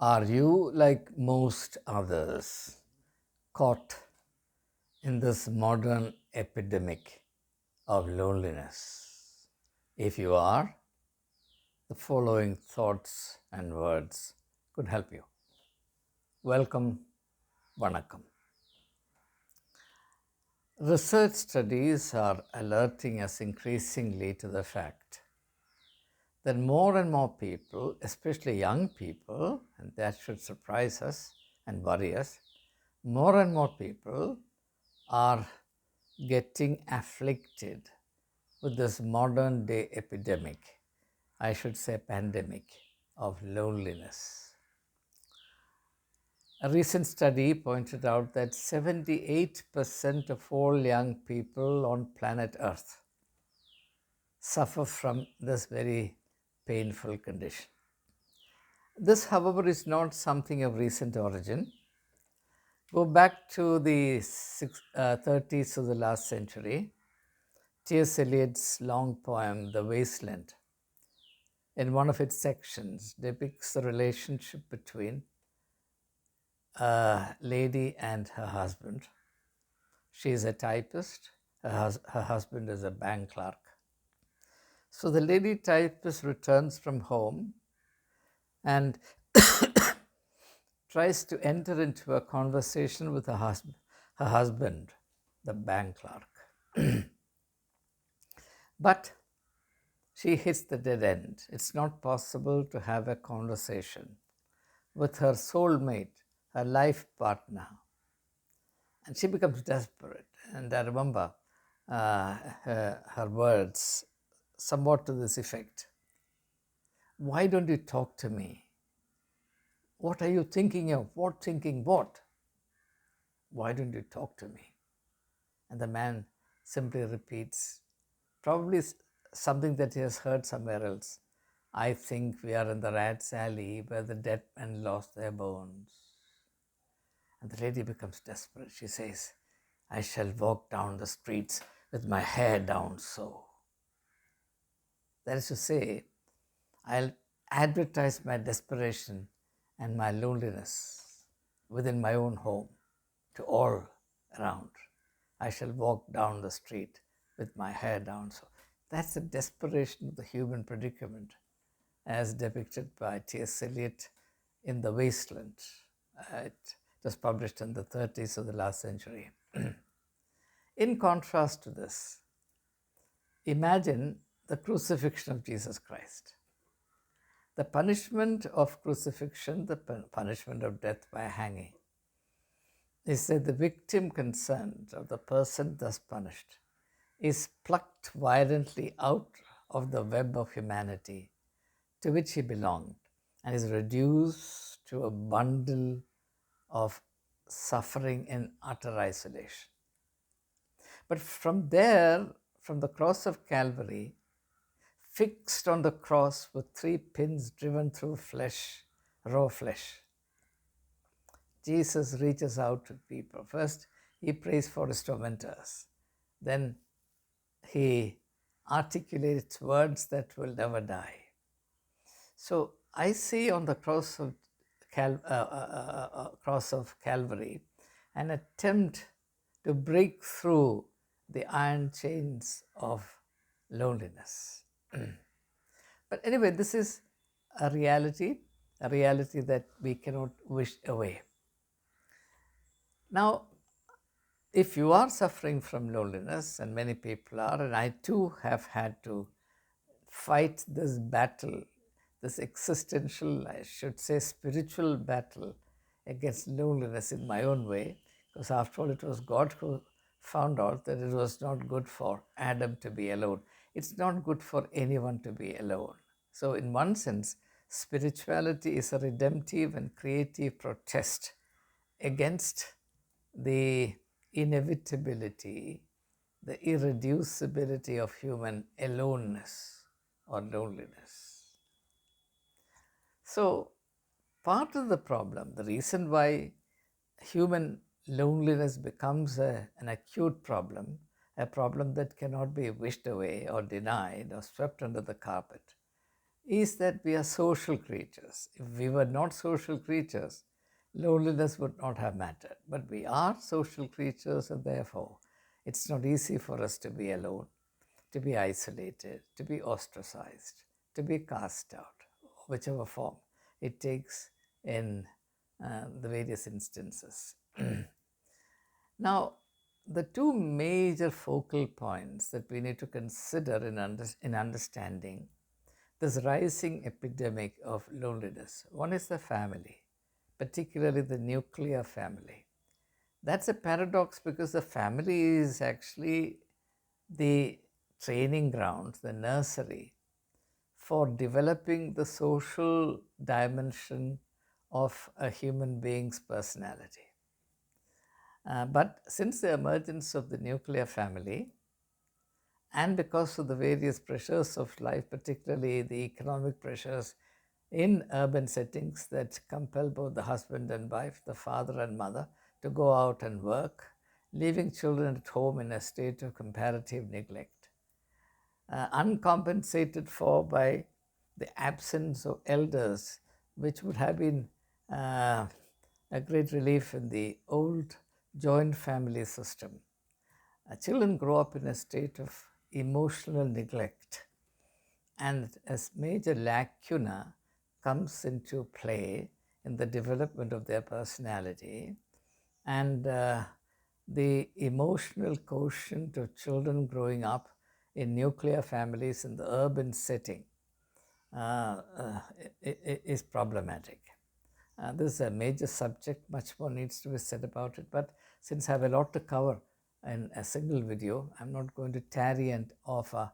Are you, like most others, caught in this modern epidemic of loneliness? If you are, the following thoughts and words could help you. Welcome, Vanakkam. Research studies are alerting us increasingly to the fact that more and more people, especially young people, and that should surprise us and worry us, more and more people are getting afflicted with this modern day epidemic, I should say pandemic, of loneliness. A recent study pointed out that 78% of all young people on planet Earth suffer from this very painful condition. This, however, is not something of recent origin. Go back to the 30s of the last century. T.S. Eliot's long poem, The Wasteland, in one of its sections, depicts the relationship between a lady and her husband. She is a typist, her husband is a bank clerk. So the lady typist returns from home and tries to enter into a conversation with her husband, the bank clerk. But she hits the dead end. It's not possible to have a conversation with her soulmate, her life partner. And she becomes desperate. And I remember her words somewhat to this effect: "Why don't you talk to me? What are you thinking of? What thinking what? Why don't you talk to me?" And the man simply repeats, probably something that he has heard somewhere else: "I think we are in the rat's alley where the dead men lost their bones." And the lady becomes desperate. She says, "I shall walk down the streets with my hair down so." That is to say, I'll advertise my desperation and my loneliness within my own home to all around. I shall walk down the street with my hair down so. That's the desperation of the human predicament as depicted by T.S. Eliot in The Wasteland. It was published in the 30s of the last century. In contrast to this, imagine the crucifixion of Jesus Christ. The punishment of crucifixion, the punishment of death by hanging, is that the victim concerned, or the person thus punished, is plucked violently out of the web of humanity to which he belonged and is reduced to a bundle of suffering in utter isolation. But from there, from the cross of Calvary, fixed on the cross with 3 pins driven through flesh, raw flesh, Jesus reaches out to people. First, he prays for his tormentors. Then he articulates words that will never die. So I see on the cross of Calvary an attempt to break through the iron chains of loneliness. But anyway, this is a reality that we cannot wish away. Now, if you are suffering from loneliness, and many people are, and I too have had to fight this battle, this existential, I should say spiritual battle against loneliness in my own way, because after all, it was God who found out that it was not good for Adam to be alone. It's not good for anyone to be alone. So in one sense, spirituality is a redemptive and creative protest against the inevitability, the irreducibility of human aloneness or loneliness. So, part of the problem, the reason why human loneliness becomes an acute problem, a problem that cannot be wished away or denied or swept under the carpet, is that we are social creatures. If we were not social creatures, loneliness would not have mattered. But we are social creatures, and therefore, it's not easy for us to be alone, to be isolated, to be ostracized, to be cast out, whichever form it takes in the various instances. Now, the two major focal points that we need to consider in understanding this rising epidemic of loneliness. One is the family, particularly the nuclear family. That's a paradox because the family is actually the training ground, the nursery for developing the social dimension of a human being's personality. But since the emergence of the nuclear family, and because of the various pressures of life, particularly the economic pressures in urban settings that compel both the husband and wife, the father and mother, to go out and work, leaving children at home in a state of comparative neglect, uncompensated for by the absence of elders, which would have been a great relief in the old joint family system. Children grow up in a state of emotional neglect, and a major lacuna comes into play in the development of their personality, and the emotional quotient of children growing up in nuclear families in the urban setting is problematic. This is a major subject, much more needs to be said about it, but since I have a lot to cover in a single video, I'm not going to tarry and offer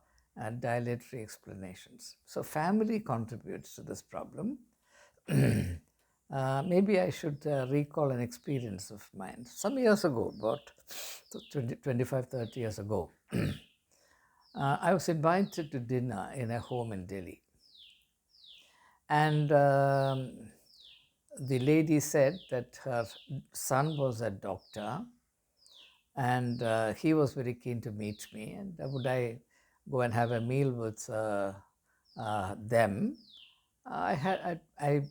dilatory explanations. So family contributes to this problem. Maybe I should recall an experience of mine. Some years ago, about 25, 30 years ago, I was invited to dinner in a home in Delhi. And the lady said that her son was a doctor, and he was very keen to meet me. And would I go and have a meal with them? I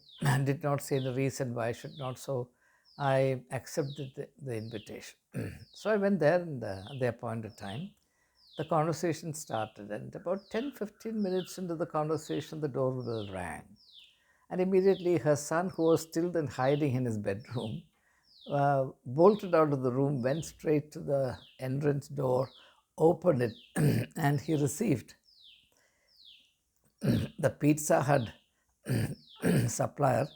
did not say the reason why I should not, so I accepted the invitation. So I went there, and at the appointed time, the conversation started, and about 10-15 minutes into the conversation, the doorbell rang. And immediately her son, who was still then hiding in his bedroom, bolted out of the room, went straight to the entrance door, opened it, and he received the Pizza Hut supplier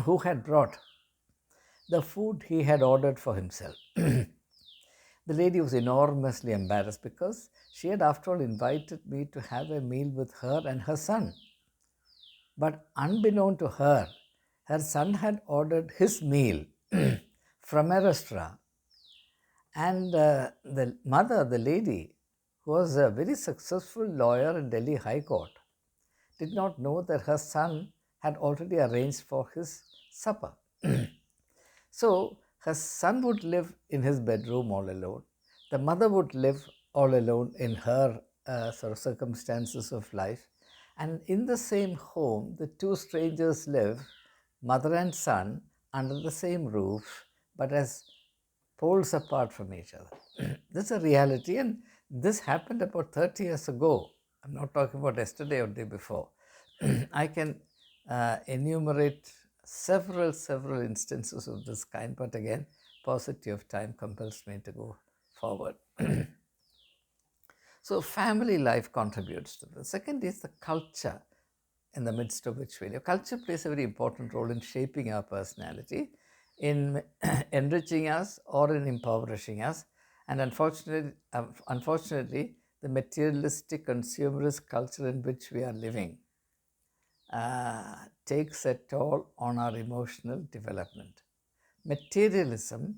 who had brought the food he had ordered for himself. The lady was enormously embarrassed because she had, after all, invited me to have a meal with her and her son. But unbeknown to her, her son had ordered his meal from a restaurant. And the mother, the lady, who was a very successful lawyer in Delhi High Court, did not know that her son had already arranged for his supper. So her son would live in his bedroom all alone. The mother would live all alone in her sort of circumstances of life. And in the same home, the two strangers live, mother and son, under the same roof, but as poles apart from each other. This is a reality, and this happened about 30 years ago. I'm not talking about yesterday or the day before. I can enumerate several instances of this kind, but again, paucity of time compels me to go forward. So family life contributes to this. Second is the culture in the midst of which we live. Culture plays a very important role in shaping our personality, in enriching us or in impoverishing us. And unfortunately, the materialistic consumerist culture in which we are living takes a toll on our emotional development. Materialism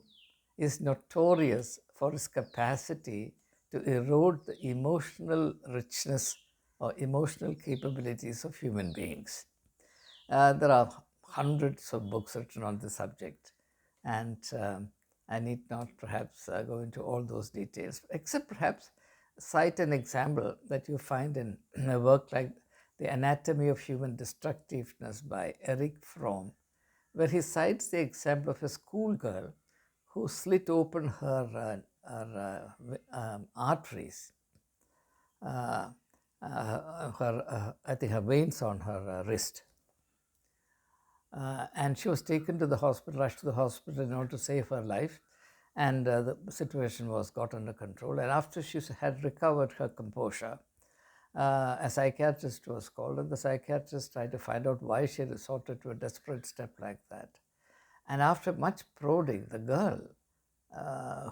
is notorious for its capacity to erode the emotional richness or emotional capabilities of human beings. There are hundreds of books written on this subject, and I need not perhaps go into all those details, except perhaps cite an example that you find in a work like The Anatomy of Human Destructiveness by Erich Fromm, where he cites the example of a schoolgirl who slit open her arteries, uh, I think her veins on her wrist. And she was taken to the hospital, rushed to the hospital in order to save her life. And the situation was got under control. And after she had recovered her composure, a psychiatrist was called, and the psychiatrist tried to find out why she resorted to a desperate step like that. And after much prodding, the girl,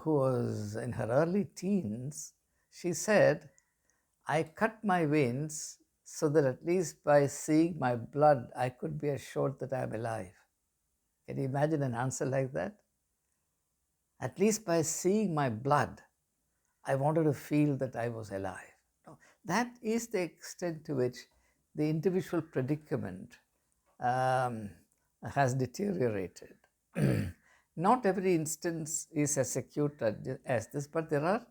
who was in her early teens, she said, I cut my veins so that at least by seeing my blood, I could be assured that I'm alive. Can you imagine an answer like that? At least by seeing my blood, I wanted to feel that I was alive. No, that is the extent to which the individual predicament has deteriorated. Not every instance is as acute as this, but there are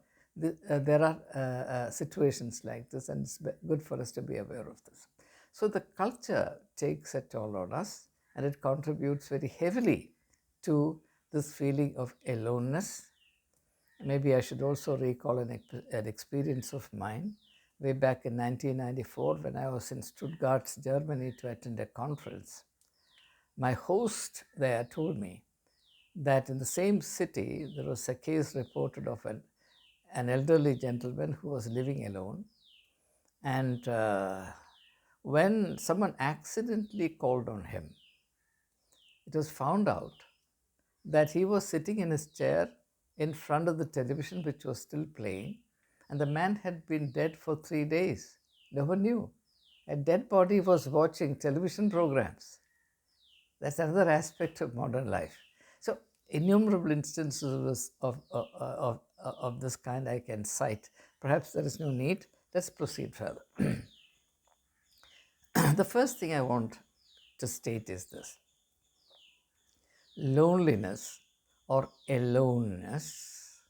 situations like this, and it's good for us to be aware of this. So the culture takes a toll on us, and it contributes very heavily to this feeling of aloneness. Maybe I should also recall an experience of mine way back in 1994 when I was in Stuttgart, Germany, to attend a conference. My host there told me that in the same city there was a case reported of an elderly gentleman who was living alone. And when someone accidentally called on him, it was found out that he was sitting in his chair in front of the television, which was still playing, and the man had been dead for 3 days. No one knew. A dead body was watching television programs. That's another aspect of modern life. So, innumerable instances of this kind I can cite. Perhaps there is no need. Let's proceed further. The first thing I want to state is this: loneliness or aloneness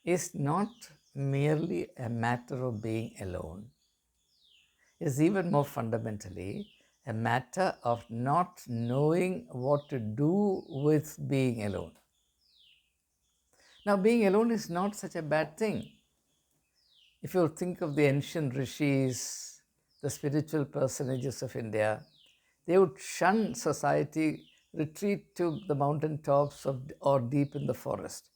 is not merely a matter of being alone. It is even more fundamentally a matter of not knowing what to do with being alone. Now, being alone is not such a bad thing. If you think of the ancient rishis, the spiritual personages of India, they would shun society, retreat to the mountain tops or deep in the forest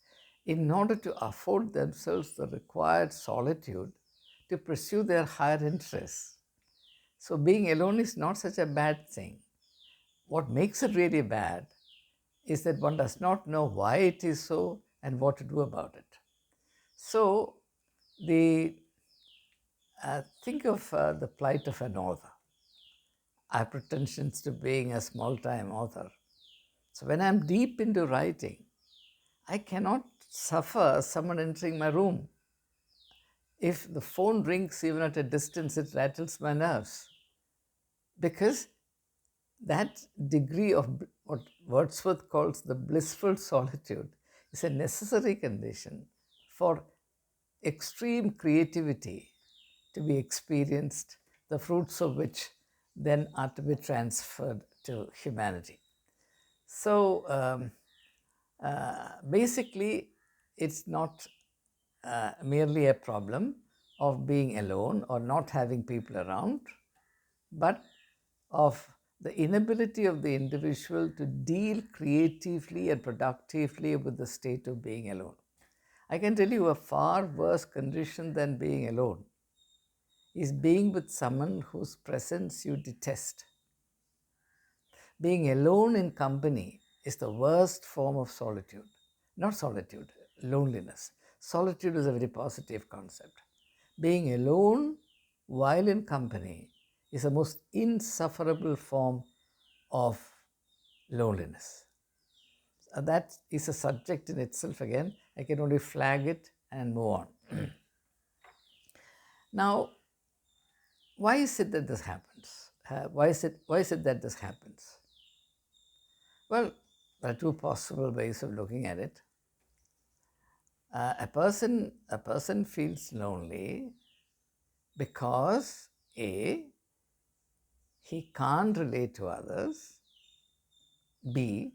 in order to afford themselves the required solitude to pursue their higher interests. So, being alone is not such a bad thing. What makes it really bad is that one does not know why it is so and what to do about it. So, think of the plight of an author. I have pretensions to being a small-time author. So when I'm deep into writing, I cannot suffer someone entering my room. If the phone rings even at a distance, it rattles my nerves. Because that degree of what Wordsworth calls the blissful solitude is a necessary condition for extreme creativity to be experienced, the fruits of which then are to be transferred to humanity. So basically, it's not merely a problem of being alone or not having people around, but of the inability of the individual to deal creatively and productively with the state of being alone. I can tell you a far worse condition than being alone is being with someone whose presence you detest. Being alone in company is the worst form of solitude. Not solitude, loneliness. Solitude is a very positive concept. Being alone while in company is the most insufferable form of loneliness. That is a subject in itself again. I can only flag it and move on. Now, why is it that this happens? Why is it that this happens? Well, there are two possible ways of looking at it. A person feels lonely because A, he can't relate to others. B,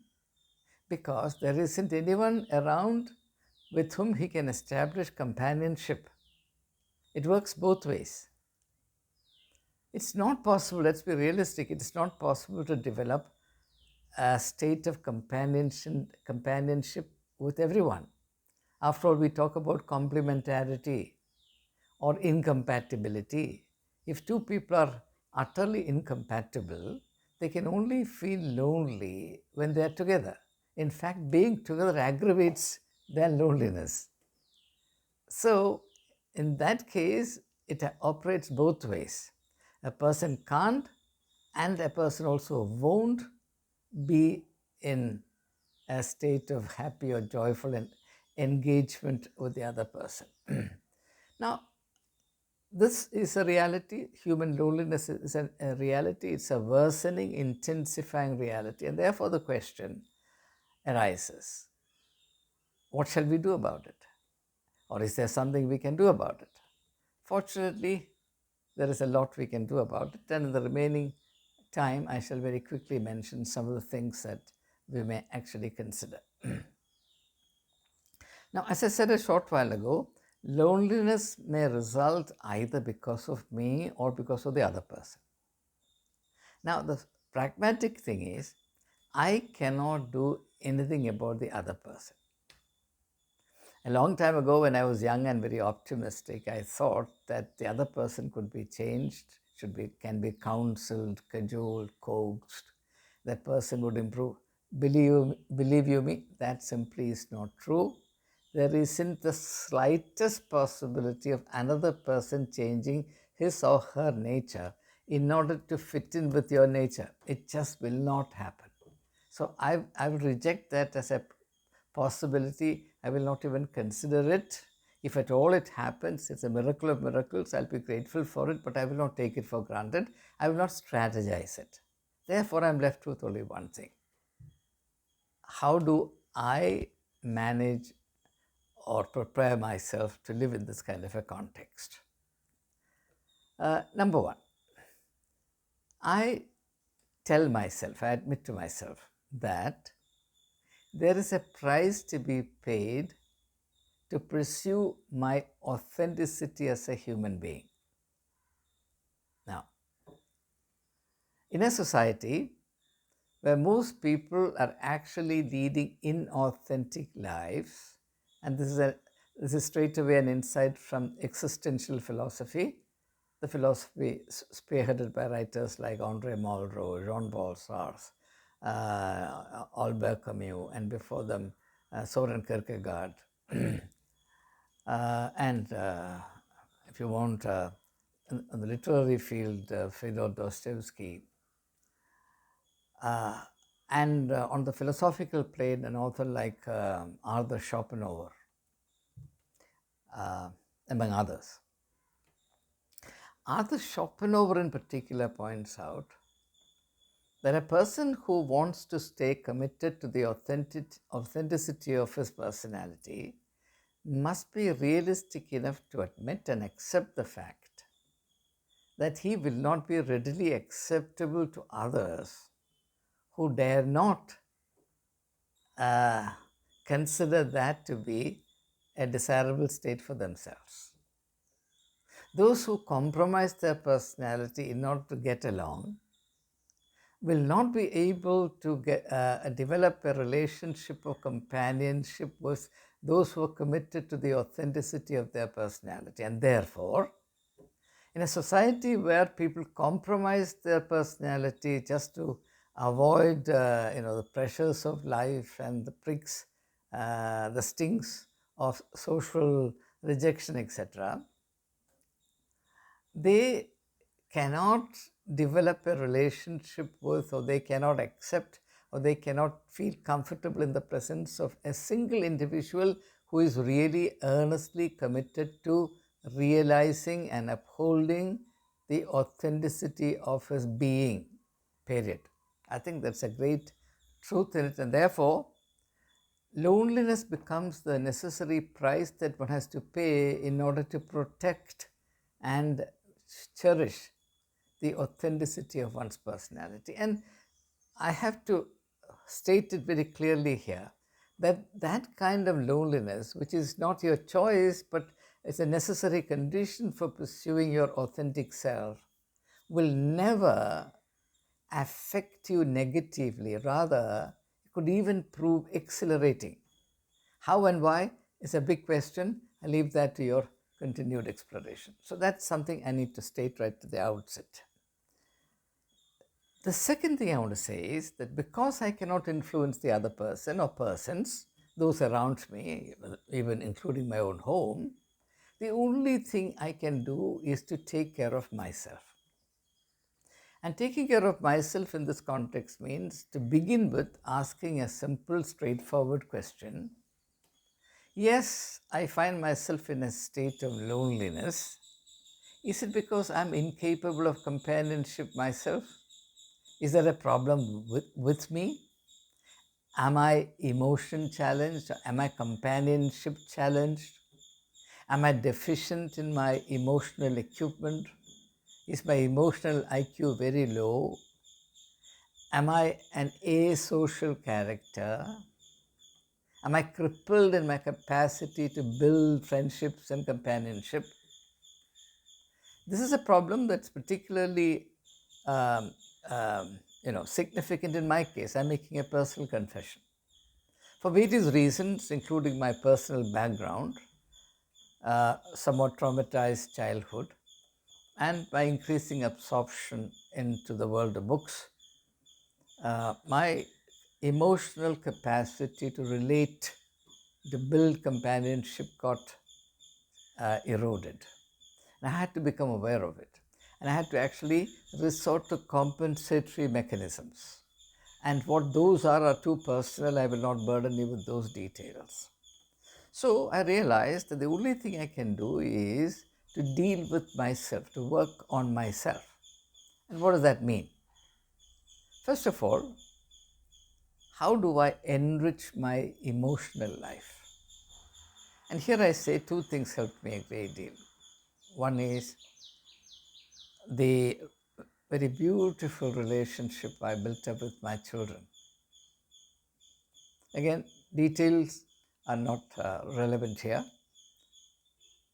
because there isn't anyone around with whom he can establish companionship. It works both ways. It's not possible, let's be realistic, it's not possible to develop a state of companionship with everyone. After all, we talk about complementarity or incompatibility. If two people are utterly incompatible, they can only feel lonely when they are together. In fact, being together aggravates their loneliness. So, in that case, it operates both ways. A person can't, and a person also won't be in a state of happy or joyful engagement with the other person. Now, this is a reality. Human loneliness is a reality. It's a worsening, intensifying reality. And therefore, the question arises, what shall we do about it? Or is there something we can do about it? Fortunately, there is a lot we can do about it. And in the remaining time, I shall very quickly mention some of the things that we may actually consider. Now, as I said a short while ago, loneliness may result either because of me or because of the other person. Now, the pragmatic thing is, I cannot do anything about the other person. A long time ago, when I was young and very optimistic, I thought that the other person could be changed, can be counseled, cajoled, coaxed. That person would improve. Believe you me, that simply is not true. There isn't the slightest possibility of another person changing his or her nature in order to fit in with your nature. It just will not happen. So I will reject that as a possibility. I will not even consider it. If at all it happens, it's a miracle of miracles. I'll be grateful for it, but I will not take it for granted. I will not strategize it. Therefore, I'm left with only one thing. How do I manage or prepare myself to live in this kind of a context? Number one, I tell myself, I admit to myself that there is a price to be paid to pursue my authenticity as a human being. Now, in a society where most people are actually leading inauthentic lives, and this is straight away an insight from existential philosophy, the philosophy spearheaded by writers like André Malraux, Jean-Paul Sartre, Albert Camus, and before them Soren Kierkegaard, and if you want, in the literary field, Fyodor Dostoevsky, and on the philosophical plane, an author like Arthur Schopenhauer, among others. Arthur Schopenhauer in particular points out that a person who wants to stay committed to the authenticity of his personality must be realistic enough to admit and accept the fact that he will not be readily acceptable to others who dare not consider that to be a desirable state for themselves. Those who compromise their personality in order to get along will not be able to develop a relationship of companionship with those who are committed to the authenticity of their personality. And therefore, in a society where people compromise their personality just to avoid the pressures of life and the pricks, the stings of social rejection, etc., they cannot develop a relationship with, or they cannot accept, or they cannot feel comfortable in the presence of a single individual who is really earnestly committed to realizing and upholding the authenticity of his being, period. I think that's a great truth in it, and therefore loneliness becomes the necessary price that one has to pay in order to protect and cherish the authenticity of one's personality. And I have to state it very clearly here that that kind of loneliness, which is not your choice but is a necessary condition for pursuing your authentic self, will never affect you negatively. Rather, it could even prove exhilarating. How and why is a big question. I leave that to your continued exploration. So that's something I need to state right to the outset. The second thing I want to say is that because I cannot influence the other person or persons, those around me, even including my own home, the only thing I can do is to take care of myself. And taking care of myself in this context means to begin with asking a simple, straightforward question. Yes, I find myself in a state of loneliness. Is it because I'm incapable of companionship myself? Is there a problem with me? Am I emotion challenged? Am I companionship challenged? Am I deficient in my emotional equipment? Is my emotional IQ very low? Am I an asocial character? Am I crippled in my capacity to build friendships and companionship? This is a problem that's particularly um, significant in my case. I'm making a personal confession. For various reasons, including my personal background, somewhat traumatized childhood, and my increasing absorption into the world of books, my emotional capacity to relate, to build companionship got eroded. And I had to become aware of it. And I had to actually resort to compensatory mechanisms. And what those are too personal. I will not burden you with those details. So I realized that the only thing I can do is to deal with myself, to work on myself. And what does that mean? First of all, how do I enrich my emotional life? And here I say two things helped me a great deal. One is the very beautiful relationship I built up with my children. Again, details are not relevant here.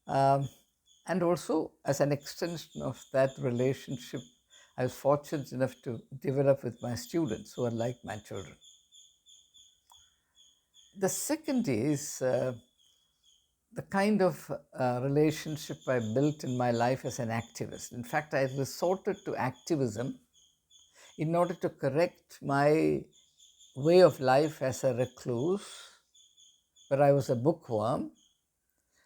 And also, as an extension of that relationship, I was fortunate enough to develop with my students who are like my children. The second is the kind of relationship I built in my life as an activist. In fact, I resorted to activism in order to correct my way of life as a recluse, where I was a bookworm,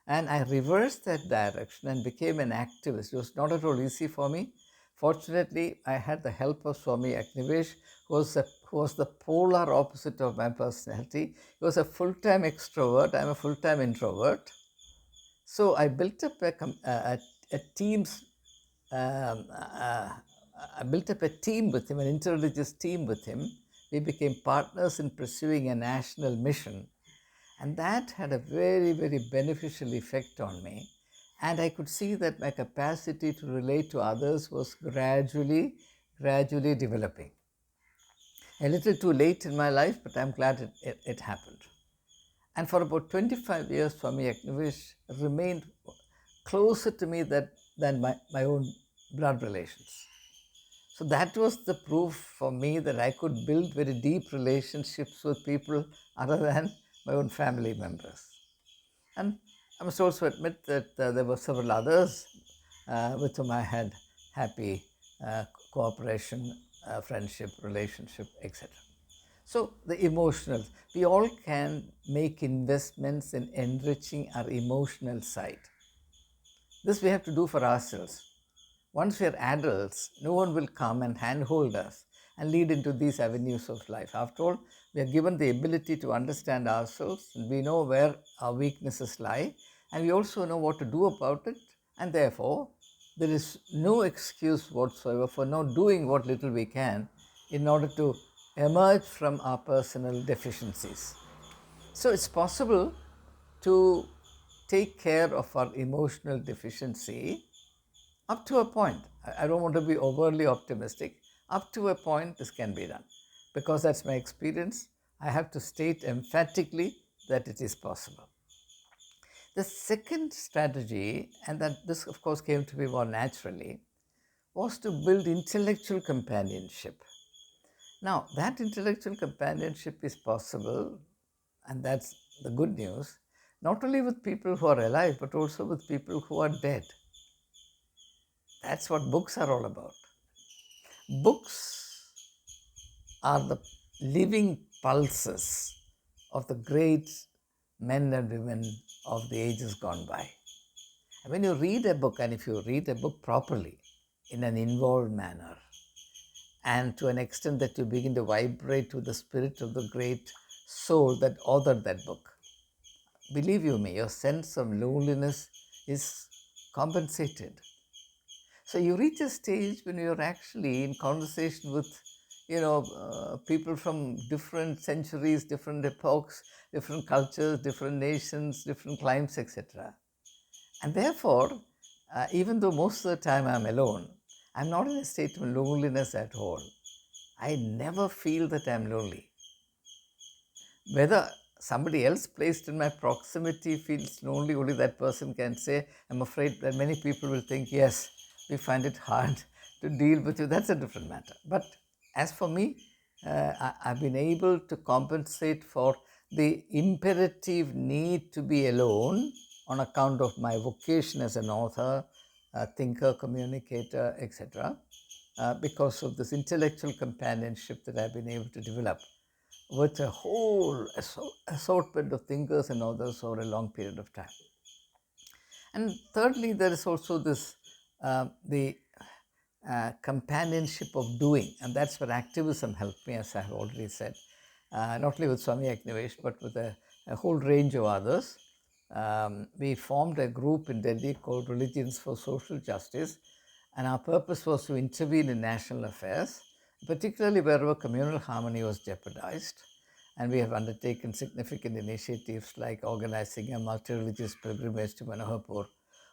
and I reversed that direction and became an activist. It was not at all easy for me. Fortunately, I had the help of Swami Activism, who was the polar opposite of my personality. He was a full-time extrovert. I'm a full-time introvert. So I built up a team with him, an interreligious team with him. We became partners in pursuing a national mission. And that had a very, very beneficial effect on me. And I could see that my capacity to relate to others was gradually developing. A little too late in my life, but I'm glad it happened. And for about 25 years, Swami Agnivesh remained closer to me than my own blood relations. So that was the proof for me that I could build very deep relationships with people other than my own family members. And I must also admit that there were several others with whom I had happy cooperation, friendship, relationship, etc. So the emotional, we all can make investments in enriching our emotional side. This we have to do for ourselves. Once we are adults, no one will come and handhold us and lead into these avenues of life. After all, we are given the ability to understand ourselves, and we know where our weaknesses lie, and we also know what to do about it, and therefore there is no excuse whatsoever for not doing what little we can in order to emerge from our personal deficiencies. So it's possible to take care of our emotional deficiency Up to a point. I don't want to be overly optimistic. Up to a point, this can be done. Because that's my experience, I have to state emphatically that it is possible. The second strategy, and that this of course came to me more naturally, was to build intellectual companionship. Now, that intellectual companionship is possible, and that's the good news, not only with people who are alive, but also with people who are dead. That's what books are all about. Books are the living pulses of the great men and women of the ages gone by. And when you read a book, and if you read a book properly, in an involved manner, and to an extent that you begin to vibrate to the spirit of the great soul that authored that book, believe you me, your sense of loneliness is compensated. So you reach a stage when you're actually in conversation with, people from different centuries, different epochs, different cultures, different nations, different climes, etc. And therefore, even though most of the time I'm alone, I'm not in a state of loneliness at all. I never feel that I'm lonely. Whether somebody else placed in my proximity feels lonely, only that person can say. I'm afraid that many people will think, yes, we find it hard to deal with you. That's a different matter. But as for me, I've been able to compensate for the imperative need to be alone on account of my vocation as an author, thinker, communicator, etc., because of this intellectual companionship that I've been able to develop with a whole assortment of thinkers and authors over a long period of time. And thirdly, there is also this the companionship of doing, and that's where activism helped me, as I have already said, not only with Swami Agnivesh, but with a whole range of others. We formed a group in Delhi called Religions for Social Justice, and our purpose was to intervene in national affairs, particularly wherever communal harmony was jeopardized. And we have undertaken significant initiatives like organizing a multi-religious pilgrimage to Manoharpur,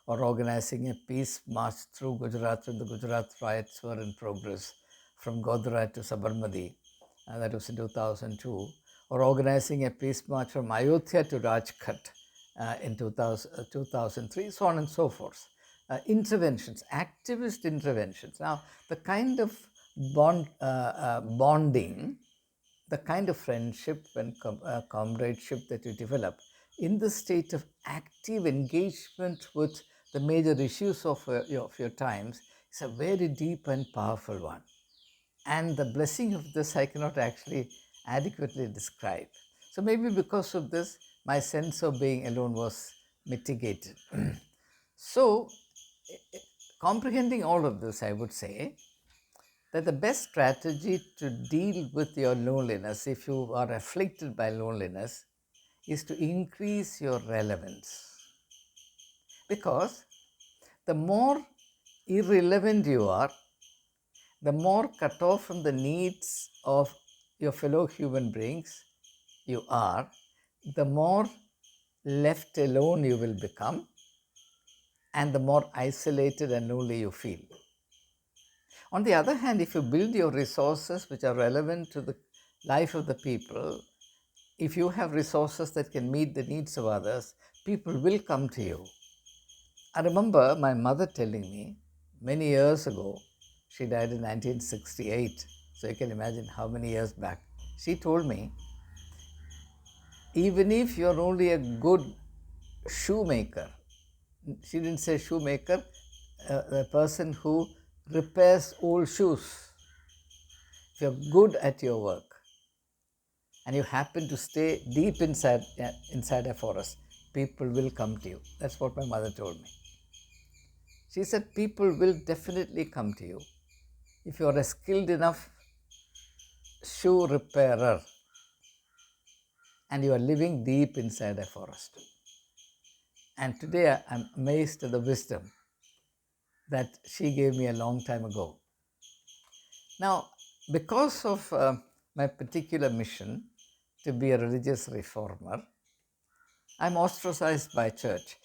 or organizing a peace march through Gujarat when the Gujarat riots were in progress from Godhra to Sabarmati, that was in 2002, or organizing a peace march from Ayodhya to Rajkot in 2003, so on and so forth. Interventions, activist interventions. Now, the kind of bonding, the kind of friendship and comradeship that you develop in the state of active engagement with the major issues of your times is a very deep and powerful one. And the blessing of this I cannot actually adequately describe. So maybe because of this, my sense of being alone was mitigated. So, comprehending all of this, I would say that the best strategy to deal with your loneliness, if you are afflicted by loneliness, is to increase your relevance. Because the more irrelevant you are, the more cut off from the needs of your fellow human beings you are, the more left alone you will become, and the more isolated and lonely you feel. On the other hand, if you build your resources which are relevant to the life of the people, if you have resources that can meet the needs of others, people will come to you. I remember my mother telling me many years ago, she died in 1968, so you can imagine how many years back. She told me, even if you're only a good shoemaker, she didn't say shoemaker, a person who repairs old shoes. If you're good at your work and you happen to stay deep inside a forest, people will come to you. That's what my mother told me. She said people will definitely come to you if you're a skilled enough shoe repairer and you are living deep inside a forest. And today I'm amazed at the wisdom that she gave me a long time ago. Now, because of my particular mission to be a religious reformer, I'm ostracized by church.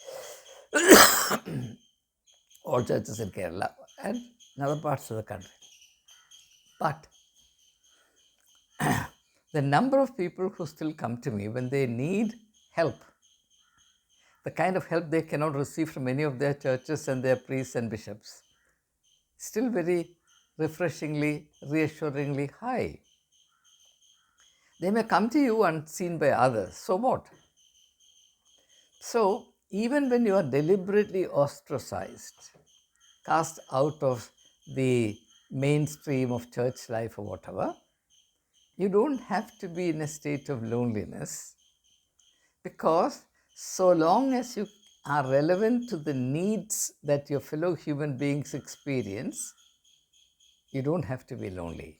all churches in Kerala and in other parts of the country. But the number of people who still come to me when they need help, the kind of help they cannot receive from any of their churches and their priests and bishops, still very refreshingly, reassuringly high. They may come to you unseen by others. So what? So even when you are deliberately ostracized, cast out of the mainstream of church life or whatever, you don't have to be in a state of loneliness, because so long as you are relevant to the needs that your fellow human beings experience, you don't have to be lonely.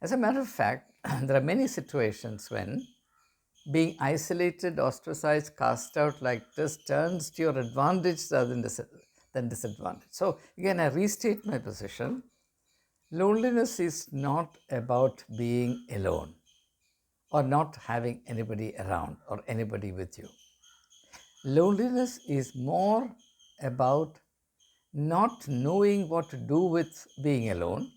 As a matter of fact, there are many situations when being isolated, ostracized, cast out like this turns to your advantage rather than disadvantage. So again, I restate my position. Loneliness is not about being alone or not having anybody around or anybody with you. Loneliness is more about not knowing what to do with being alone,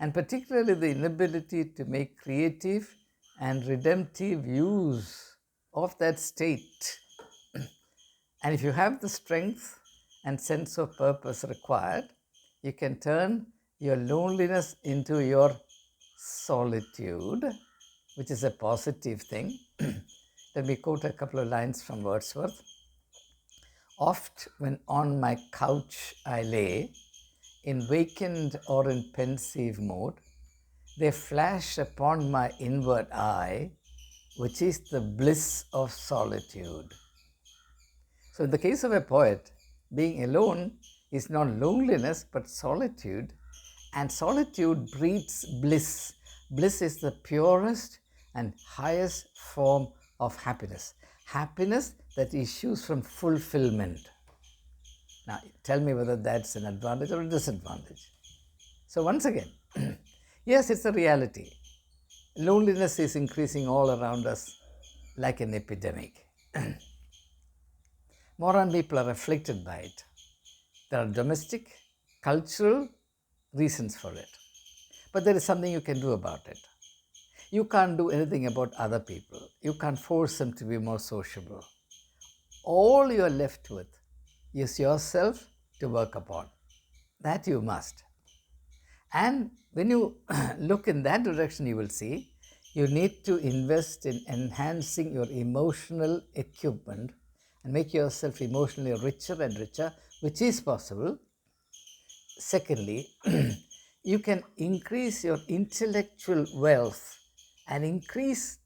and particularly the inability to make creative and redemptive use of that state. And if you have the strength and sense of purpose required, you can turn your loneliness into your solitude, which is a positive thing. Let me quote a couple of lines from Wordsworth. Oft when on my couch I lay, in vacant or in pensive mood, they flash upon my inward eye, which is the bliss of solitude. So in the case of a poet, being alone is not loneliness but solitude, and solitude breeds bliss. Bliss is the purest and highest form of happiness. Happiness that issues from fulfillment. Now, tell me whether that's an advantage or a disadvantage. So once again, yes, it's a reality. Loneliness is increasing all around us like an epidemic. More and people are afflicted by it. There are domestic, cultural reasons for it. But there is something you can do about it. You can't do anything about other people. You can't force them to be more sociable. All you are left with is yourself to work upon. That you must. And when you look in that direction, you will see you need to invest in enhancing your emotional equipment and make yourself emotionally richer and richer, which is possible. Secondly, you can increase your intellectual wealth and increase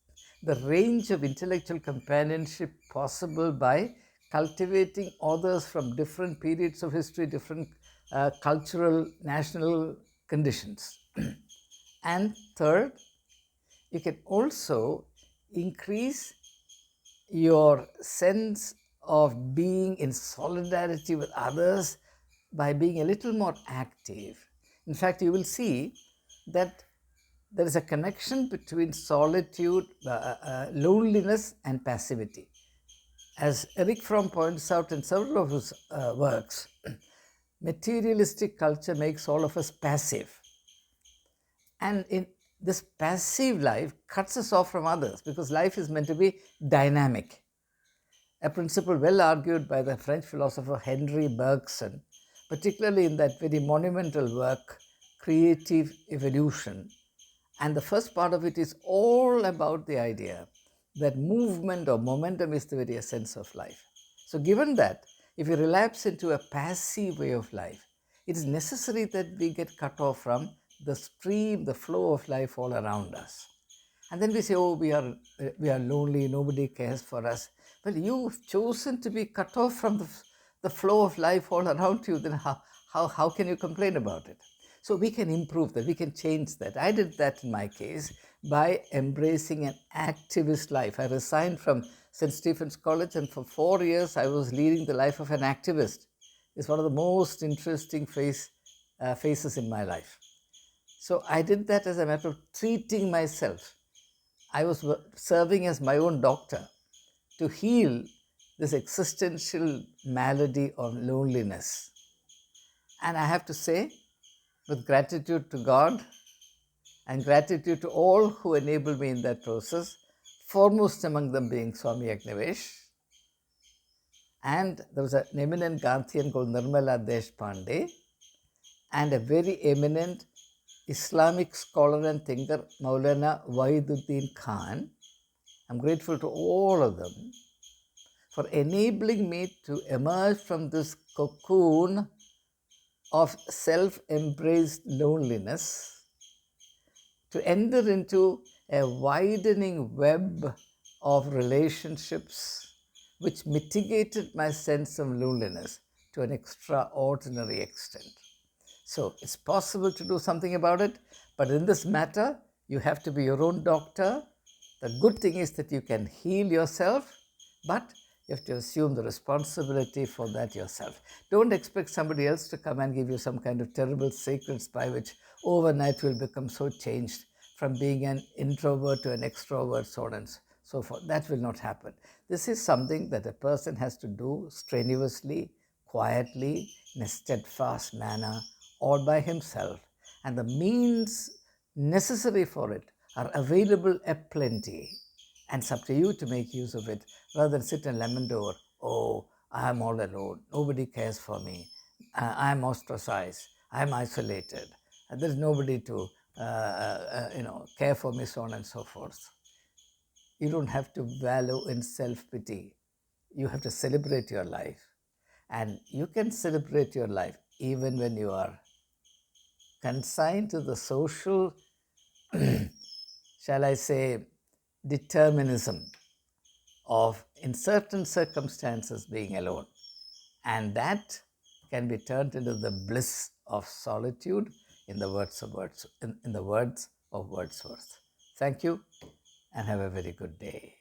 the range of intellectual companionship possible by cultivating authors from different periods of history, different cultural, national conditions. And third, you can also increase your sense of being in solidarity with others by being a little more active. In fact, you will see that there is a connection between solitude, loneliness, and passivity. As Eric Fromm points out in several of his works, materialistic culture makes all of us passive. And in this passive life cuts us off from others, because life is meant to be dynamic. A principle well argued by the French philosopher Henri Bergson, particularly in that very monumental work, Creative Evolution. And the first part of it is all about the idea that movement or momentum is the very essence of life. So given that, if you relapse into a passive way of life, it is necessary that we get cut off from the stream, the flow of life all around us. And then we say, oh, we are lonely, nobody cares for us. Well, you've chosen to be cut off from the flow of life all around you, then how can you complain about it? So we can improve that, we can change that. I did that in my case by embracing an activist life. I resigned from St. Stephen's College, and for 4 years I was leading the life of an activist. It's one of the most interesting phases in my life. So I did that as a matter of treating myself. I was serving as my own doctor to heal this existential malady of loneliness. And I have to say, with gratitude to God and gratitude to all who enabled me in that process, foremost among them being Swami Agnivesh. And there was an eminent Gandhian called Nirmala Deshpande, and a very eminent Islamic scholar and thinker, Maulana Wahiduddin Khan. I'm grateful to all of them for enabling me to emerge from this cocoon of self-embraced loneliness to enter into a widening web of relationships which mitigated my sense of loneliness to an extraordinary extent. So it's possible to do something about it, but in this matter, you have to be your own doctor. The good thing is that you can heal yourself, but you have to assume the responsibility for that yourself. Don't expect somebody else to come and give you some kind of terrible secrets by which overnight you will become so changed from being an introvert to an extrovert, so on and so forth. That will not happen. This is something that a person has to do strenuously, quietly, in a steadfast manner, all by himself. And the means necessary for it are available aplenty. And it's up to you to make use of it rather than sit and lament over, oh, I am all alone. Nobody cares for me. I am ostracized. I am isolated. There is nobody to care for me, so on and so forth. You don't have to wallow in self-pity. You have to celebrate your life. And you can celebrate your life even when you are consigned to the social, shall I say, determinism of, in certain circumstances, being alone. And that can be turned into the bliss of solitude in the words of Wordsworth. Thank you and have a very good day.